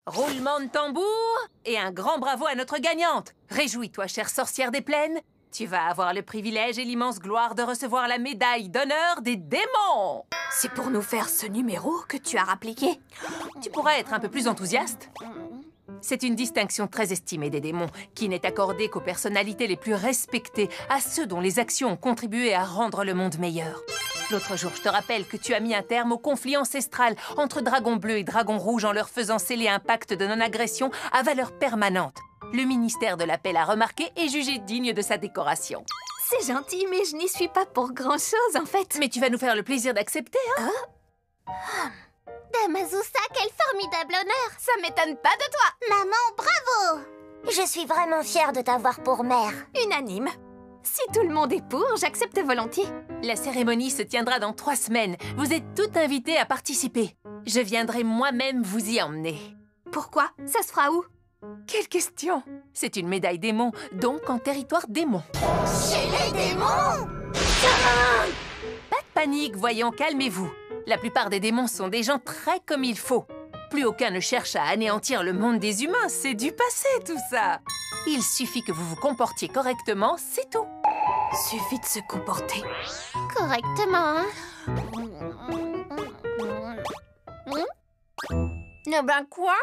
Roulement de tambour et un grand bravo à notre gagnante. Réjouis-toi, chère sorcière des plaines. Tu vas avoir le privilège et l'immense gloire de recevoir la médaille d'honneur des démons. C'est pour nous faire ce numéro que tu as rappliqué. Tu pourrais être un peu plus enthousiaste. C'est une distinction très estimée des démons, qui n'est accordée qu'aux personnalités les plus respectées, à ceux dont les actions ont contribué à rendre le monde meilleur. L'autre jour, je te rappelle que tu as mis un terme au conflit ancestral entre dragons bleus et dragons rouges en leur faisant sceller un pacte de non-agression à valeur permanente. Le ministère de la Paix l'a remarqué et jugé digne de sa décoration. C'est gentil, mais je n'y suis pas pour grand-chose, en fait. Mais tu vas nous faire le plaisir d'accepter, hein? Damazusa, quel formidable honneur! Ça m'étonne pas de toi! Maman, bravo! Je suis vraiment fière de t'avoir pour mère. Unanime. Si tout le monde est pour, j'accepte volontiers. La cérémonie se tiendra dans 3 semaines. Vous êtes toutes invitées à participer. Je viendrai moi-même vous y emmener. Pourquoi? Ça se fera où? Quelle question! C'est une médaille démon, donc en territoire démon. Chez les démons! Pas de panique, voyons, calmez-vous. La plupart des démons sont des gens très comme il faut. Plus aucun ne cherche à anéantir le monde des humains, c'est du passé tout ça. Il suffit que vous vous comportiez correctement, c'est tout. Suffit de se comporter. Correctement, hein? Eh ben quoi?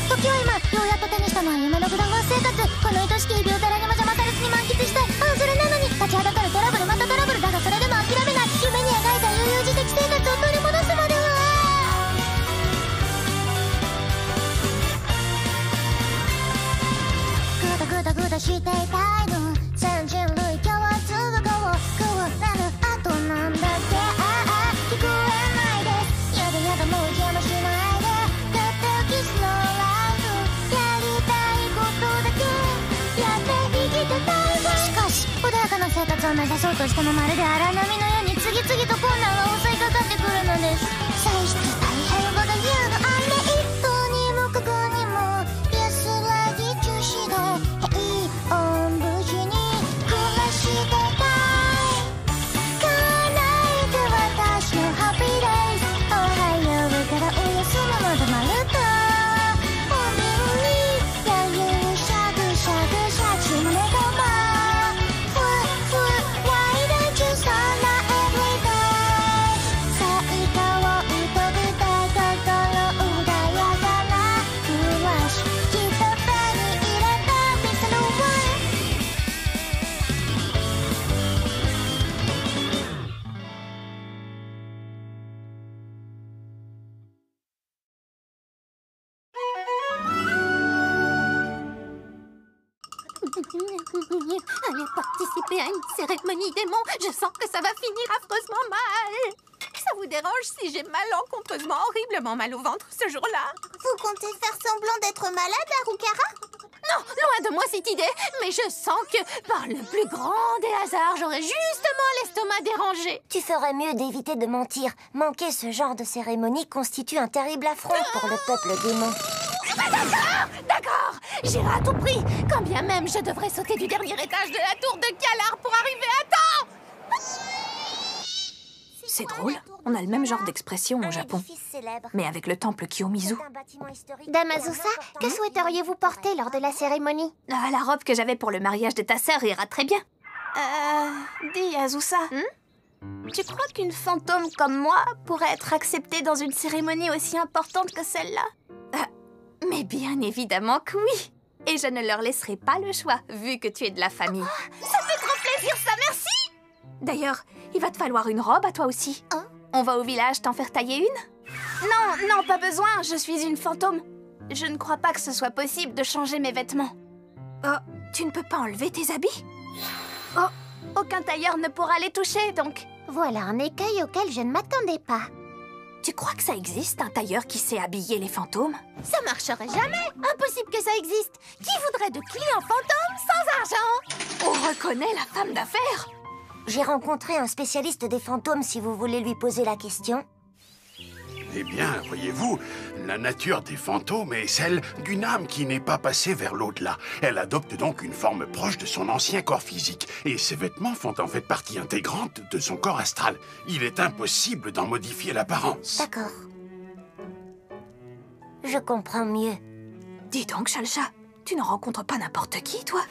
時は今、ようやっと手にしたのは夢のグラファー生活。この愛しき日々を誰にも邪魔されずに満喫したい。ああ、それなのに立ちはだかるトラブル、またトラブルだがそれでも諦めない。夢に描いた悠々自適生活を取り戻すまでは。グダグダグダしていたいの。全人類共通語を食われる後なんだって。ああ、聞こえないです。やだやだもう邪魔しないで。たったキスのライフ。やりたいことだけやって生きてたいわ。しかし穏やかな生活を目指そうとしてもまるで荒波のように次々と困難が襲いかかってくるのです。歳出大変ほど言うのあれ一等にもかくにも安らぎ中止で平穏無事に暮らしてたい。叶えて私のハッピーデイズ。おはようからおやすみまでまるとおみにやゆしゃぐしゃぐしゃちむねがまふふ Why don't you start my everyday 最高を飛びたい心穏やかな暮らしきっと手に入れた見せるわ。Allez participer à une cérémonie démon. Je sens que ça va finir affreusement mal. Ça vous dérange si j'ai malencontreusement horriblement mal au ventre ce jour-là? Vous comptez faire semblant d'être malade, Harukara? Non, loin de moi cette idée. Mais je sens que, par le plus grand des hasards, j'aurais justement l'estomac dérangé. Tu ferais mieux d'éviter de mentir. Manquer ce genre de cérémonie constitue un terrible affront pour le peuple démon. D'accord, j'irai à tout prix. Quand bien même je devrais sauter du dernier étage de la tour de Galar pour arriver à temps. C'est drôle, on a le même genre d'expression au Japon. Mais avec le temple Kiyomizu. Damazusa, que souhaiteriez-vous porter lors de la cérémonie? La robe que j'avais pour le mariage de ta sœur ira très bien. Dis Azusa, tu crois qu'une fantôme comme moi pourrait être acceptée dans une cérémonie aussi importante que celle-là? Mais bien évidemment que oui. Et je ne leur laisserai pas le choix, vu que tu es de la famille. Ça fait trop plaisir, ça, merci! D'ailleurs, il va te falloir une robe à toi aussi. Hein? On va au village t'en faire tailler une? Non, pas besoin, je suis une fantôme. Je ne crois pas que ce soit possible de changer mes vêtements. Oh, tu ne peux pas enlever tes habits? Oh, aucun tailleur ne pourra les toucher, donc. Voilà un écueil auquel je ne m'attendais pas. Tu crois que ça existe, un tailleur qui sait habiller les fantômes? Ça marcherait jamais. Impossible que ça existe. Qui voudrait de clients fantômes sans argent? On reconnaît la femme d'affaires. J'ai rencontré un spécialiste des fantômes si vous voulez lui poser la question. Eh bien, voyez-vous, la nature des fantômes est celle d'une âme qui n'est pas passée vers l'au-delà. Elle adopte donc une forme proche de son ancien corps physique. Et ses vêtements font en fait partie intégrante de son corps astral. Il est impossible d'en modifier l'apparence. D'accord. Je comprends mieux. Dis donc, Chalcha, tu ne rencontres pas n'importe qui, toi?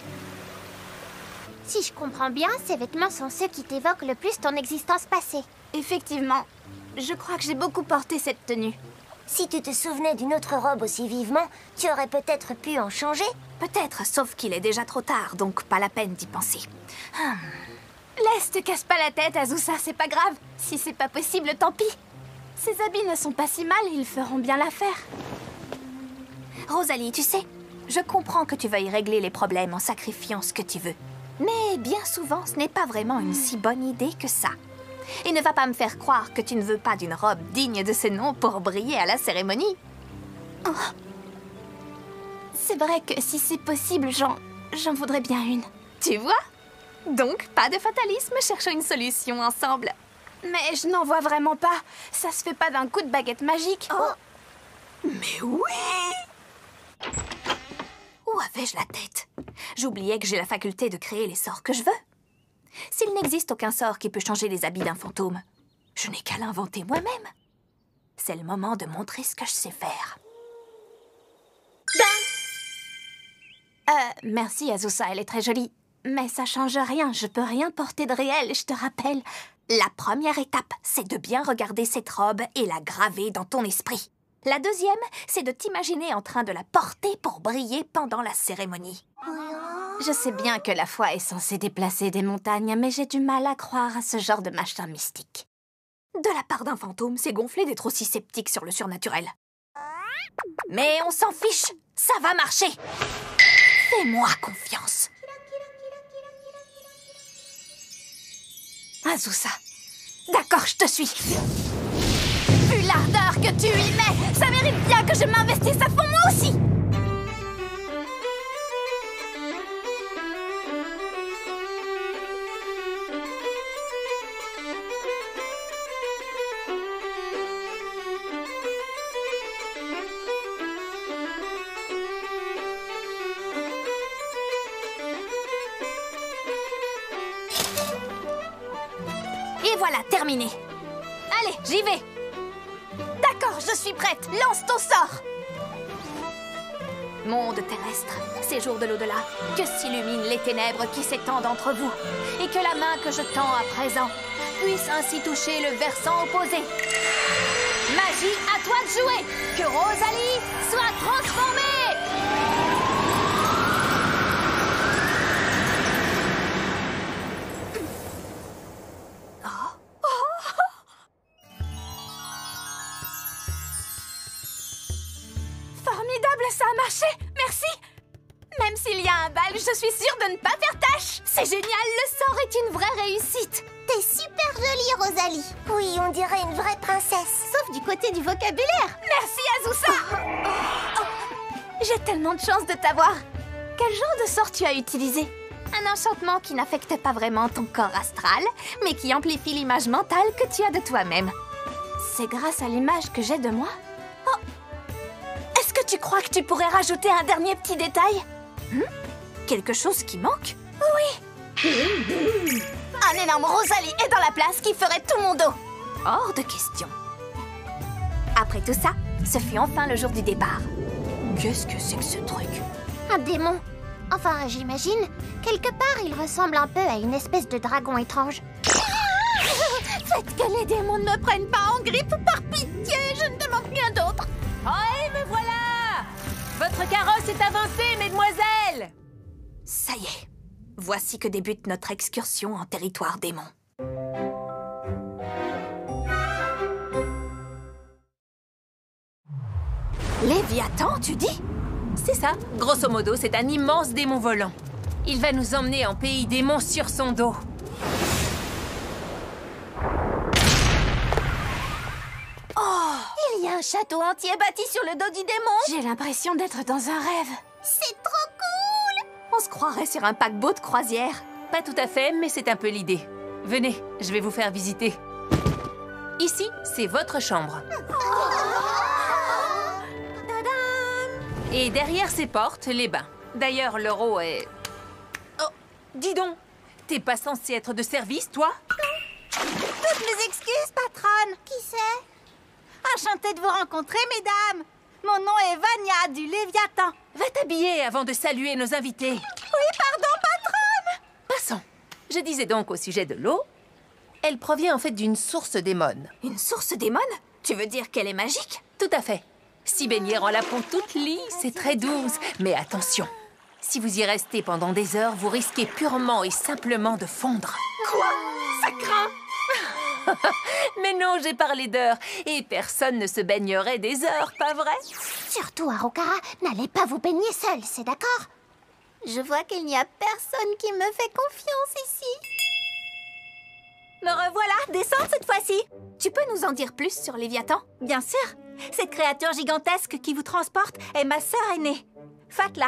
Si je comprends bien, ces vêtements sont ceux qui t'évoquent le plus ton existence passée. Effectivement, je crois que j'ai beaucoup porté cette tenue. Si tu te souvenais d'une autre robe aussi vivement, tu aurais peut-être pu en changer. Peut-être, sauf qu'il est déjà trop tard, donc pas la peine d'y penser. Laisse, te casse pas la tête, Azusa, c'est pas grave. Si c'est pas possible, tant pis. Ces habits ne sont pas si mal et ils feront bien l'affaire. Rosalie, tu sais, je comprends que tu veuilles régler les problèmes en sacrifiant ce que tu veux. Mais bien souvent, ce n'est pas vraiment une si bonne idée que ça. Et ne va pas me faire croire que tu ne veux pas d'une robe digne de ce nom pour briller à la cérémonie. Oh. C'est vrai que si c'est possible, j'en voudrais bien une. Tu vois? Donc, pas de fatalisme, cherchons une solution ensemble. Mais je n'en vois vraiment pas. Ça se fait pas d'un coup de baguette magique. Oh. Mais oui! Où avais-je la tête? J'oubliais que j'ai la faculté de créer les sorts que je veux. S'il n'existe aucun sort qui peut changer les habits d'un fantôme, je n'ai qu'à l'inventer moi-même. C'est le moment de montrer ce que je sais faire. Merci Azusa, elle est très jolie. Mais ça change rien, je peux rien porter de réel, je te rappelle. La première étape, c'est de bien regarder cette robe et la graver dans ton esprit. La deuxième, c'est de t'imaginer en train de la porter pour briller pendant la cérémonie. Je sais bien que la foi est censée déplacer des montagnes, mais j'ai du mal à croire à ce genre de machin mystique. De la part d'un fantôme, c'est gonflé d'être aussi sceptique sur le surnaturel. Mais on s'en fiche, ça va marcher. Fais-moi confiance. Azusa, d'accord, je te suis. Vu l'ardeur que tu y mets, ça mérite bien que je m'investisse à fond moi aussi. Et voilà, terminé. Allez, j'y vais. D'accord, je suis prête. Lance ton sort. Monde terrestre, séjour de l'au-delà, que s'illuminent les ténèbres qui s'étendent entre vous, et que la main que je tends à présent puisse ainsi toucher le versant opposé. Magie, à toi de jouer. Que Rosalie soit transformée. Formidable, ça a marché. Merci. Même s'il y a un bal, je suis sûre de ne pas faire tâche. C'est génial, le sort est une vraie réussite. T'es super jolie, Rosalie. Oui, on dirait une vraie princesse. Sauf du côté du vocabulaire. Merci, Azusa. J'ai tellement de chance de t'avoir. Quel genre de sort tu as utilisé? Un enchantement qui n'affecte pas vraiment ton corps astral, mais qui amplifie l'image mentale que tu as de toi-même. C'est grâce à l'image que j'ai de moi? Oh. Est-ce que tu crois que tu pourrais rajouter un dernier petit détail? Quelque chose qui manque? Oui. Un énorme Rosalie est dans la place qui ferait tout mon dos. Hors de question. Après tout ça, ce fut enfin le jour du départ. Qu'est-ce que c'est que ce truc? Un démon. Enfin, j'imagine. Quelque part, il ressemble un peu à une espèce de dragon étrange. Faites que les démons ne me prennent pas en grippe, par pitié, je ne demande rien d'autre. Oh, me voilà! Votre carrosse est avancée, mesdemoiselles! Ça y est, voici que débute notre excursion en territoire démon. Léviathan, tu dis? C'est ça, grosso modo, c'est un immense démon volant. Il va nous emmener en pays démon sur son dos. Oh! Il y a un château entier bâti sur le dos du démon. J'ai l'impression d'être dans un rêve. C'est trop cool. On se croirait sur un paquebot de croisière. Pas tout à fait, mais c'est un peu l'idée. Venez, je vais vous faire visiter. Ici, c'est votre chambre. Et derrière ces portes, les bains. D'ailleurs, l'euro est... Oh, dis donc, t'es pas censé être de service, toi? Toutes mes excuses, patronne. Qui c'est? Enchantée de vous rencontrer, mesdames. Mon nom est Vania du Léviathan. Va t'habiller avant de saluer nos invités. Oui, pardon, patronne. Passons. Je disais donc au sujet de l'eau, elle provient en fait d'une source démone. Une source démone? Tu veux dire qu'elle est magique? Tout à fait. S'y baigner rend la peau toute lisse et très douce. Mais attention, si vous y restez pendant des heures, vous risquez purement et simplement de fondre. Quoi? Ça craint! Mais non, j'ai parlé d'heures. Et personne ne se baignerait des heures, pas vrai? Surtout, Arukara, n'allez pas vous baigner seul, c'est d'accord? Je vois qu'il n'y a personne qui me fait confiance ici. Me revoilà, descends cette fois-ci. Tu peux nous en dire plus sur Léviathan? Bien sûr. Cette créature gigantesque qui vous transporte est ma sœur aînée, Fatla.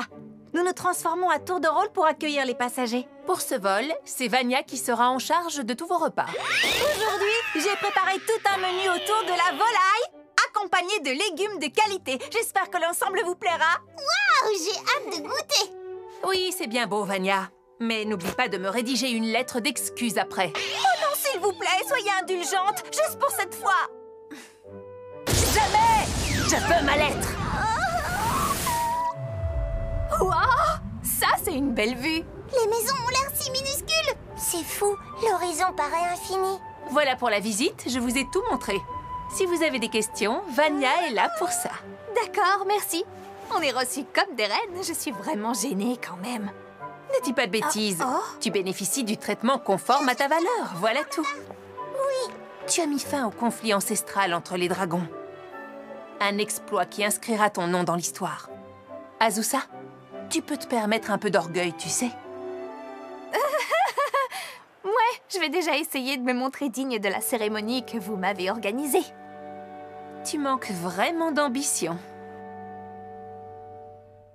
Nous nous transformons à tour de rôle pour accueillir les passagers. Pour ce vol, c'est Vania qui sera en charge de tous vos repas. Aujourd'hui, j'ai préparé tout un menu autour de la volaille, accompagné de légumes de qualité. J'espère que l'ensemble vous plaira. Waouh, j'ai hâte de goûter! Oui, c'est bien beau, Vania. Mais n'oublie pas de me rédiger une lettre d'excuse après. Oh non, s'il vous plaît, soyez indulgente, juste pour cette fois. Jamais! Je veux ma lettre! Waouh! Ça, c'est une belle vue. Les maisons ont l'air si minuscules! C'est fou, l'horizon paraît infini. Voilà pour la visite, je vous ai tout montré. Si vous avez des questions, Vania est là pour ça. D'accord, merci. On est reçus comme des reines. Je suis vraiment gênée quand même. Ne dis pas de bêtises. Oh. Tu bénéficies du traitement conforme à ta valeur, voilà tout. Oui. Tu as mis fin au conflit ancestral entre les dragons. Un exploit qui inscrira ton nom dans l'histoire. Azusa, tu peux te permettre un peu d'orgueil, tu sais. Ouais, je vais déjà essayer de me montrer digne de la cérémonie que vous m'avez organisée. Tu manques vraiment d'ambition.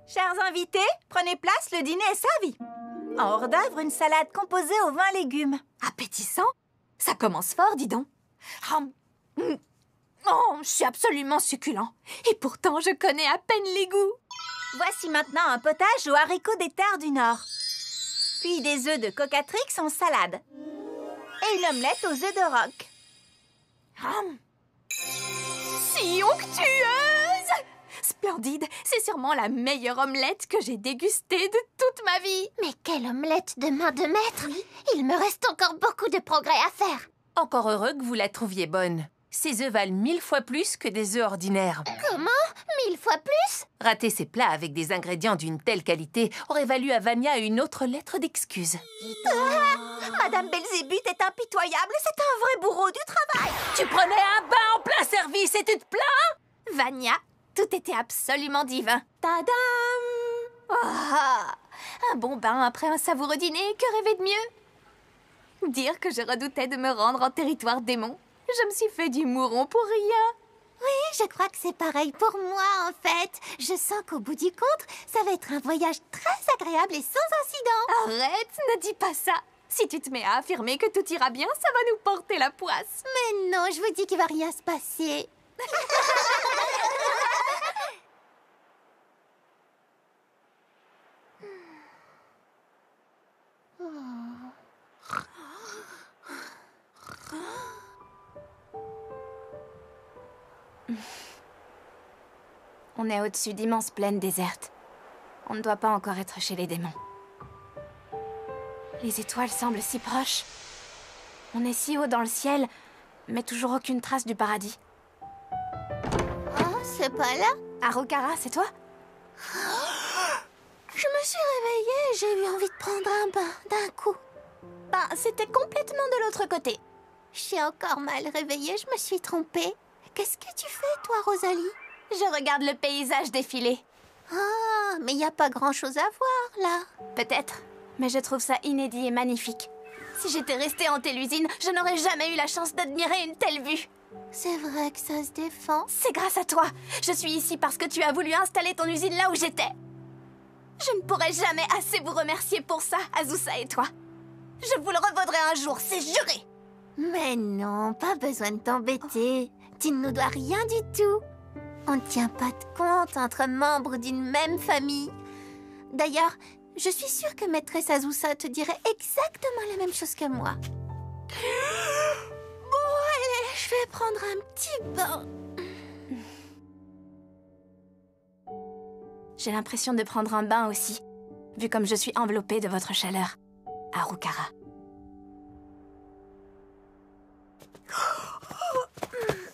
Chers invités, prenez place, le dîner est servi. En hors d'œuvre, une salade composée aux 20 légumes. Appétissant? Ça commence fort, dis donc. Oh, je suis absolument succulent. Et pourtant, je connais à peine les goûts. Voici maintenant un potage aux haricots des terres du Nord. Puis des œufs de cocatrix en salade. Et une omelette aux œufs de roc. Si onctueuse! Splendide, c'est sûrement la meilleure omelette que j'ai dégustée de toute ma vie. Mais quelle omelette de main de maître! Il me reste encore beaucoup de progrès à faire. Encore heureux que vous la trouviez bonne. Ces œufs valent 1000 fois plus que des œufs ordinaires. Comment? 1000 fois plus? Rater ces plats avec des ingrédients d'une telle qualité aurait valu à Vania une autre lettre d'excuse. Madame Belzébuth est impitoyable, c'est un vrai bourreau du travail. Tu prenais un bain en plein service et tu te plains? Vania, tout était absolument divin. Tadam! Un bon bain après un savoureux dîner, que rêver de mieux? Dire que je redoutais de me rendre en territoire démon. Je me suis fait du mouron pour rien. Oui, je crois que c'est pareil pour moi, en fait. Je sens qu'au bout du compte, ça va être un voyage très agréable et sans incident. Arrête, ne dis pas ça. Si tu te mets à affirmer que tout ira bien, ça va nous porter la poisse. Mais non, je vous dis qu'il va rien se passer. On est au-dessus d'immenses plaines désertes. On ne doit pas encore être chez les démons. Les étoiles semblent si proches. On est si haut dans le ciel, mais toujours aucune trace du paradis. Oh, c'est pas là? Arukara, c'est toi? Je me suis réveillée et j'ai eu envie de prendre un bain d'un coup. Ben, c'était complètement de l'autre côté. Je suis encore mal réveillée, je me suis trompée. Qu'est-ce que tu fais, toi, Rosalie? Je regarde le paysage défiler. Ah, mais il n'y a pas grand-chose à voir, là. Peut-être, mais je trouve ça inédit et magnifique. Si j'étais restée en Télusine, je n'aurais jamais eu la chance d'admirer une telle vue. C'est vrai que ça se défend. C'est grâce à toi. Je suis ici parce que tu as voulu installer ton usine là où j'étais. Je ne pourrai jamais assez vous remercier pour ça, Azusa et toi. Je vous le revaudrai un jour, c'est juré. Mais non, pas besoin de t'embêter. Tu ne nous dois rien du tout. On ne tient pas de compte entre membres d'une même famille. D'ailleurs, je suis sûre que maîtresse Azusa te dirait exactement la même chose que moi. Bon, allez, je vais prendre un petit bain. J'ai l'impression de prendre un bain aussi, vu comme je suis enveloppée de votre chaleur. Harukara.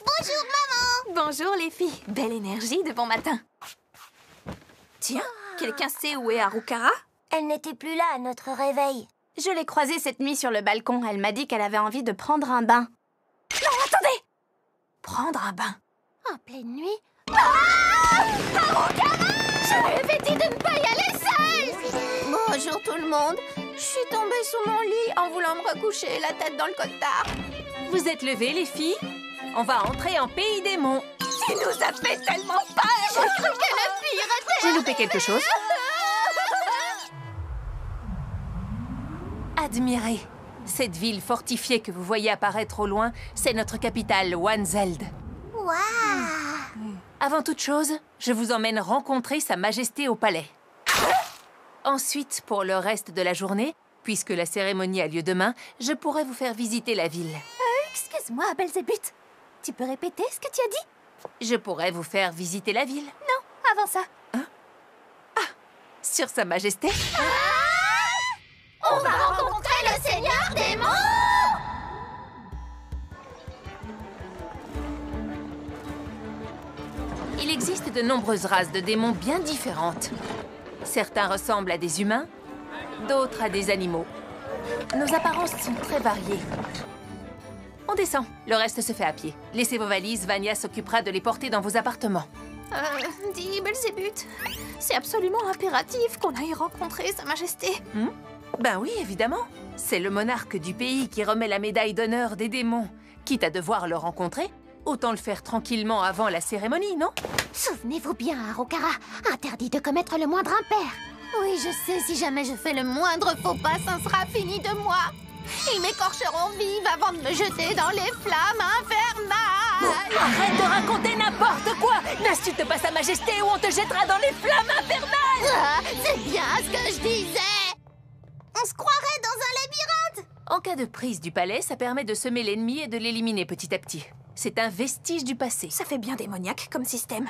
Bonjour, maman! Bonjour les filles, belle énergie de bon matin. Tiens, quelqu'un sait où est Harukara? Elle n'était plus là à notre réveil. Je l'ai croisée cette nuit sur le balcon. Elle m'a dit qu'elle avait envie de prendre un bain. Non, attendez! Prendre un bain? En pleine nuit. Harukara! Je lui avais dit de ne pas y aller seule! Bonjour tout le monde. Je suis tombée sous mon lit en voulant me recoucher, la tête dans le cotard. Vous êtes levées, les filles? On va entrer en pays démon. Tu nous as fait tellement peur! J'ai cru que le pire était... J'ai loupé quelque chose? Admirez! Cette ville fortifiée que vous voyez apparaître au loin, c'est notre capitale, Wanzeld. Waouh! Avant toute chose, je vous emmène rencontrer Sa Majesté au palais. Ensuite, pour le reste de la journée, puisque la cérémonie a lieu demain, je pourrai vous faire visiter la ville. Excuse-moi, Belzébuth. Tu peux répéter ce que tu as dit? Je pourrais vous faire visiter la ville. Non, avant ça. Sur Sa Majesté. On va rencontrer le Seigneur Démon! Il existe de nombreuses races de démons bien différentes. Certains ressemblent à des humains, d'autres à des animaux. Nos apparences sont très variées. On descend, le reste se fait à pied. Laissez vos valises, Vania s'occupera de les porter dans vos appartements. Dis Belzébuth, c'est absolument impératif qu'on aille rencontrer Sa Majesté. Ben oui, évidemment. C'est le monarque du pays qui remet la médaille d'honneur des démons. Quitte à devoir le rencontrer, autant le faire tranquillement avant la cérémonie, non? Souvenez-vous bien, Harukara, interdit de commettre le moindre impair. Oui, je sais, si jamais je fais le moindre faux pas, ça sera fini de moi. Ils m'écorcheront vive avant de me jeter dans les flammes infernales. Arrête de raconter n'importe quoi! N'insulte pas Sa Majesté ou on te jettera dans les flammes infernales! Ah, c'est bien ce que je disais. On se croirait dans un labyrinthe. En cas de prise du palais, ça permet de semer l'ennemi et de l'éliminer petit à petit. C'est un vestige du passé. Ça fait bien démoniaque comme système.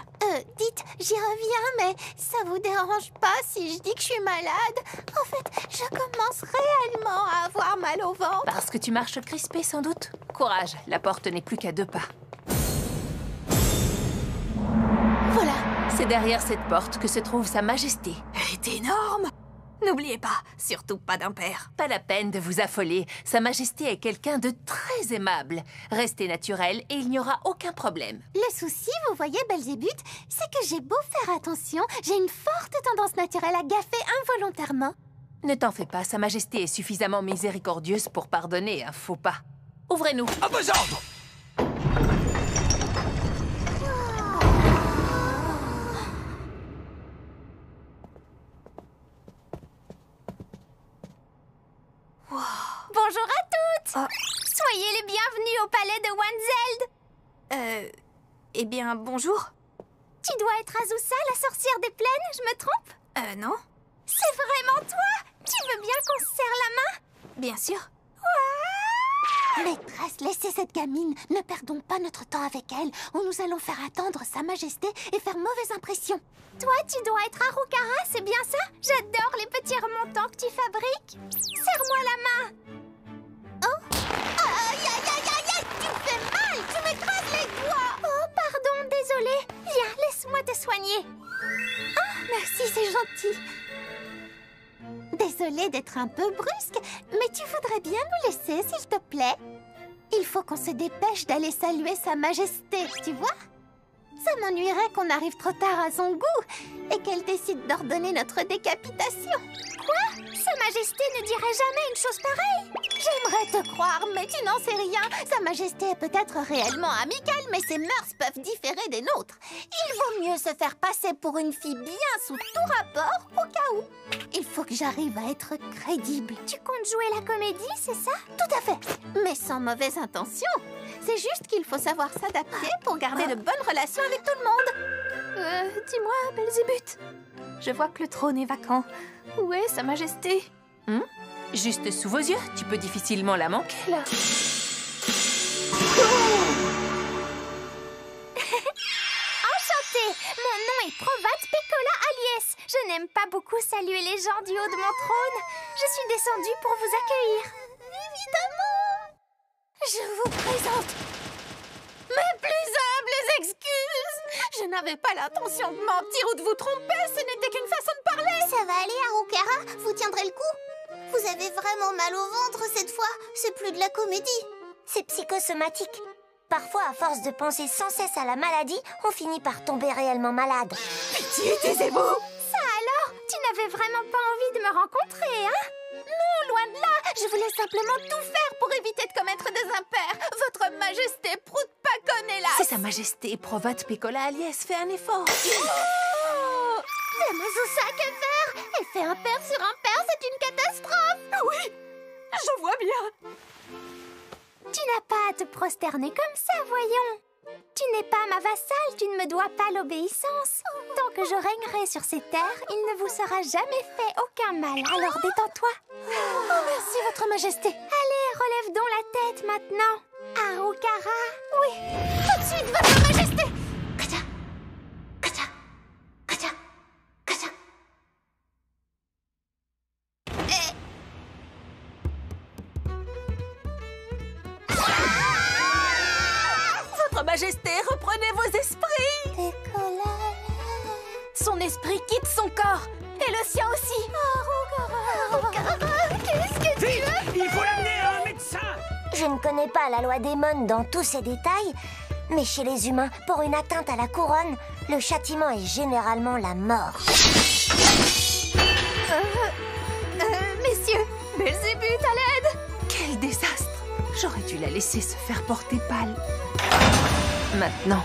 Dites, j'y reviens, mais ça vous dérange pas si je dis que je suis malade? En fait, je commence réellement à avoir mal au ventre. Parce que tu marches crispé, sans doute. Courage, la porte n'est plus qu'à 2 pas. Voilà, c'est derrière cette porte que se trouve Sa Majesté. Elle est énorme. N'oubliez pas, surtout pas d'impair. Pas la peine de vous affoler. Sa Majesté est quelqu'un de très aimable. Restez naturel et il n'y aura aucun problème. Le souci, vous voyez, Belzébuth, c'est que j'ai beau faire attention, j'ai une forte tendance naturelle à gaffer involontairement. Ne t'en fais pas, Sa Majesté est suffisamment miséricordieuse pour pardonner un faux pas. Ouvrez-nous. À vos ordres! Bonjour à toutes! Soyez les bienvenus au palais de Wanzeld. Eh bien, bonjour. Tu dois être Azusa, la sorcière des plaines, je me trompe? Non. C'est vraiment toi? Tu veux bien qu'on se serre la main? Bien sûr. Maîtresse, laissez cette gamine. Ne perdons pas notre temps avec elle, ou nous allons faire attendre Sa Majesté et faire mauvaise impression. Toi, tu dois être Harukara, c'est bien ça? J'adore les petits remontants que tu fabriques. Serre-moi la main. Oh! Aïe, aïe, aïe, aïe, aïe! Tu me fais mal! Tu m'écrases les doigts! Oh, pardon, désolée. Viens, laisse-moi te soigner. Ah, merci, c'est gentil. Désolée d'être un peu brusque, mais tu voudrais bien nous laisser, s'il te plaît? Il faut qu'on se dépêche d'aller saluer Sa Majesté, tu vois? Ça m'ennuierait qu'on arrive trop tard à son goût et qu'elle décide d'ordonner notre décapitation. Quoi? Sa Majesté ne dirait jamais une chose pareille? J'aimerais te croire, mais tu n'en sais rien. Sa Majesté est peut-être réellement amicale, mais ses mœurs peuvent différer des nôtres. Il vaut mieux se faire passer pour une fille bien sous tout rapport, au cas où. Il faut que j'arrive à être crédible. Tu comptes jouer la comédie, c'est ça? Tout à fait, mais sans mauvaise intention. C'est juste qu'il faut savoir s'adapter pour garder de bonnes relations avec tout le monde. Dis-moi, Belzébuth. Je vois que le trône est vacant. Où est Sa Majesté? Juste sous vos yeux, tu peux difficilement la manquer, là. Enchantée, mon nom est Provat Pecola Aliès. Je n'aime pas beaucoup saluer les gens du haut de mon trône. Je suis descendue pour vous accueillir. Évidemment. Je vous présente mes plus humbles excuses. Je n'avais pas l'intention de mentir ou de vous tromper. Ce n'était qu'une façon de parler. Ça va aller, Harukara? Vous tiendrez le coup? Vous avez vraiment mal au ventre cette fois. C'est plus de la comédie. C'est psychosomatique. Parfois, à force de penser sans cesse à la maladie, on finit par tomber réellement malade. Pitié, taisez-vous. Ça alors? Tu n'avais vraiment pas envie de me rencontrer, hein? Non, loin de là. Je voulais simplement tout faire pour éviter de commettre des impairs. Votre Majesté Prout Pacon est là. Si Sa Majesté Provat Pecola Aliès fait un effort. Oh, Yamazusa, que faire? Elle fait impair sur impair, c'est une catastrophe. Oui, je vois bien. Tu n'as pas à te prosterner comme ça, voyons. Tu n'es pas ma vassale, tu ne me dois pas l'obéissance. Tant que je régnerai sur ces terres, il ne vous sera jamais fait aucun mal, alors détends-toi. Oh, merci, votre majesté. Allez, relève donc la tête maintenant. Harukara, oui, tout de suite, votre majesté. Kacha, kacha, kacha, kacha. Votre Majesté, reprenez vos esprits. Son esprit quitte son corps. Et le sien aussi. Harukara, qu'est-ce que tu veux? Il faut l'amener à un médecin. Je ne connais pas la loi des mônes dans tous ses détails, mais chez les humains, pour une atteinte à la couronne, le châtiment est généralement la mort. Messieurs, Belzébuth, à l'aide. Quel désastre. J'aurais dû la laisser se faire porter pâle. Maintenant,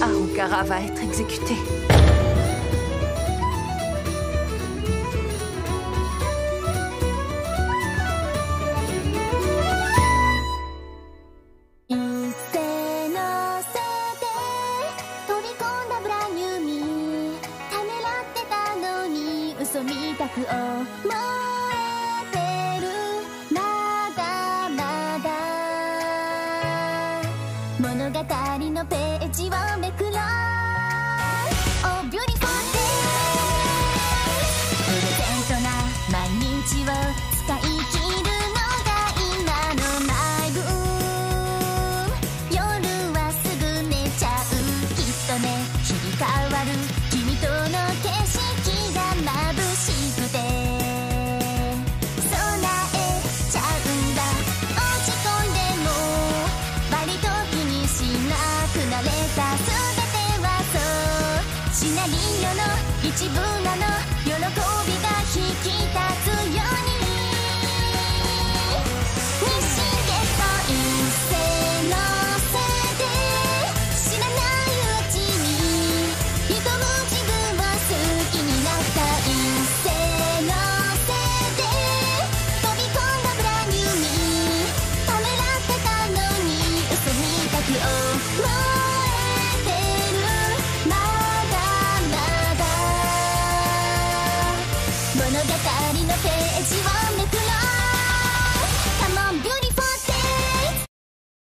Harukara va être exécutée.シナリオの一部なの